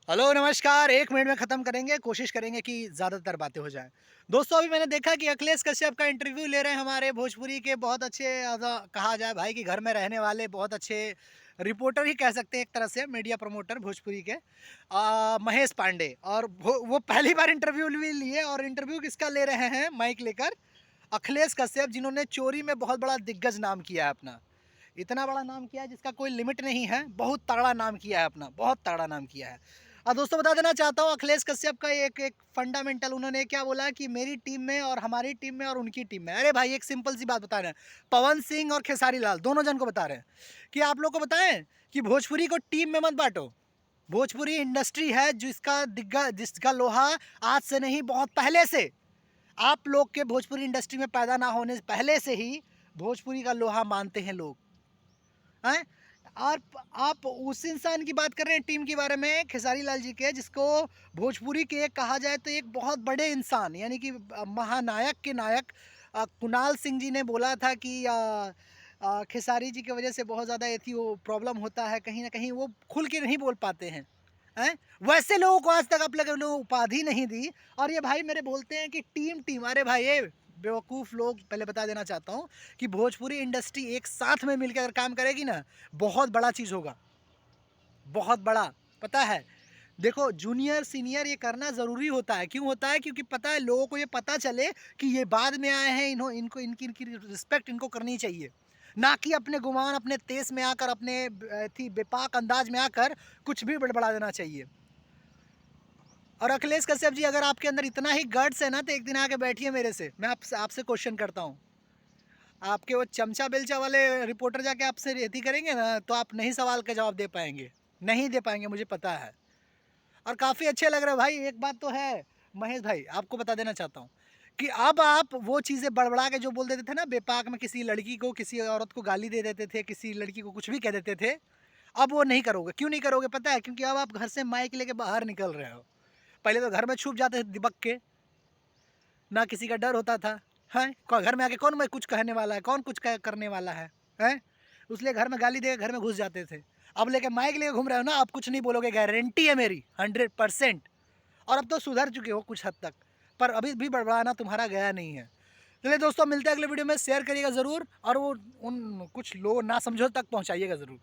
Hello नमस्कार। 1 minute में ख़त्म करेंगे, कोशिश करेंगे कि ज़्यादातर बातें हो जाएँ। दोस्तों अभी मैंने देखा कि अखिलेश कश्यप का इंटरव्यू ले रहे हैं हमारे भोजपुरी के बहुत अच्छे कहा जाए भाई कि घर में रहने वाले बहुत अच्छे रिपोर्टर ही कह सकते हैं एक तरह से मीडिया प्रमोटर भोजपुरी के महेश पांडे और वो पहली बार इंटरव्यू भी लिए और इंटरव्यू किसका ले रहे हैं माइक लेकर अखिलेश कश्यप जिन्होंने चोरी में बहुत बड़ा दिग्गज नाम किया है अपना। इतना बड़ा नाम किया है जिसका कोई लिमिट नहीं है, बहुत तगड़ा नाम किया है अपना, बहुत तगड़ा नाम किया है। दोस्तों बता देना चाहता हूँ अखिलेश कश्यप का एक एक फंडामेंटल उन्होंने क्या बोला कि मेरी टीम में और हमारी टीम में और उनकी टीम में। अरे भाई एक सिंपल सी बात बता रहे हैं, पवन सिंह और खेसारी लाल दोनों जन को बता रहे हैं कि आप लोग को बताएं कि भोजपुरी को टीम में मत बांटो। भोजपुरी इंडस्ट्री है जिसका लोहा आज से नहीं बहुत पहले से आप लोग के भोजपुरी इंडस्ट्री में पैदा ना होने से पहले से ही भोजपुरी का लोहा मानते हैं लोग हैं। और आप उस इंसान की बात कर रहे हैं टीम के बारे में खेसारी लाल जी के जिसको भोजपुरी के कहा जाए तो एक बहुत बड़े इंसान यानी कि महानायक के नायक कुणाल सिंह जी ने बोला था कि खेसारी जी की वजह से बहुत ज़्यादा ऐसी वो प्रॉब्लम होता है, कहीं ना कहीं वो खुल के नहीं बोल पाते हैं। वैसे लोगों को आज तक आप लोगों ने उपाधि नहीं दी और ये भाई मेरे बोलते हैं कि टीम टीम। अरे भाई ये बेवकूफ़ लोग, पहले बता देना चाहता हूँ कि भोजपुरी इंडस्ट्री एक साथ में मिलकर अगर काम करेगी ना बहुत बड़ा चीज़ होगा, बहुत बड़ा। पता है देखो जूनियर सीनियर ये करना ज़रूरी होता है। क्यों होता है? क्योंकि पता है लोगों को ये पता चले कि ये बाद में आए हैं, इन्हों इनको इनकी इनकी रिस्पेक्ट इनको करनी चाहिए, ना कि अपने गुमान अपने तेज में आकर अपने थी बेपाक अंदाज में आकर कुछ भी बड़बड़ा देना चाहिए। और अखिलेश कश्यप जी अगर आपके अंदर इतना ही गट्स है ना तो एक दिन आके बैठिए मेरे से, मैं आपसे आपसे क्वेश्चन करता हूँ। आपके वो चमचा बेलचा वाले रिपोर्टर जाके आपसे रेती करेंगे ना तो आप नहीं सवाल का जवाब दे पाएंगे, नहीं दे पाएंगे, मुझे पता है। और काफ़ी अच्छे लग रहे हैं भाई। एक बात तो है महेश भाई, आपको बता देना चाहता हूँ कि अब आप वो चीज़ें बड़बड़ा के जो बोल देते थे ना बेपाक में, किसी लड़की को किसी औरत को गाली दे देते थे, किसी लड़की को कुछ भी कह देते थे, अब वो नहीं करोगे। क्यों नहीं करोगे पता है? क्योंकि अब आप घर से माइक लेके बाहर निकल रहे हो। पहले तो घर में छुप जाते थे दिबक के, ना किसी का डर होता था। हैं घर में आके कौन मैं कुछ कहने वाला है, कौन कुछ करने वाला है? हैं उसलिए घर में गाली दे घर में घुस जाते थे। अब लेके माइक लेके घूम रहे हो ना, अब कुछ नहीं बोलोगे, गारंटी है मेरी 100%। और अब तो सुधर चुके हो कुछ हद तक, पर अभी भी बड़बड़ाना तुम्हारा गया नहीं है। चलिए दोस्तों मिलते हैं अगले वीडियो में, शेयर करिएगा ज़रूर और वो उन कुछ लोग ना समझो तक पहुँचाइएगा ज़रूर।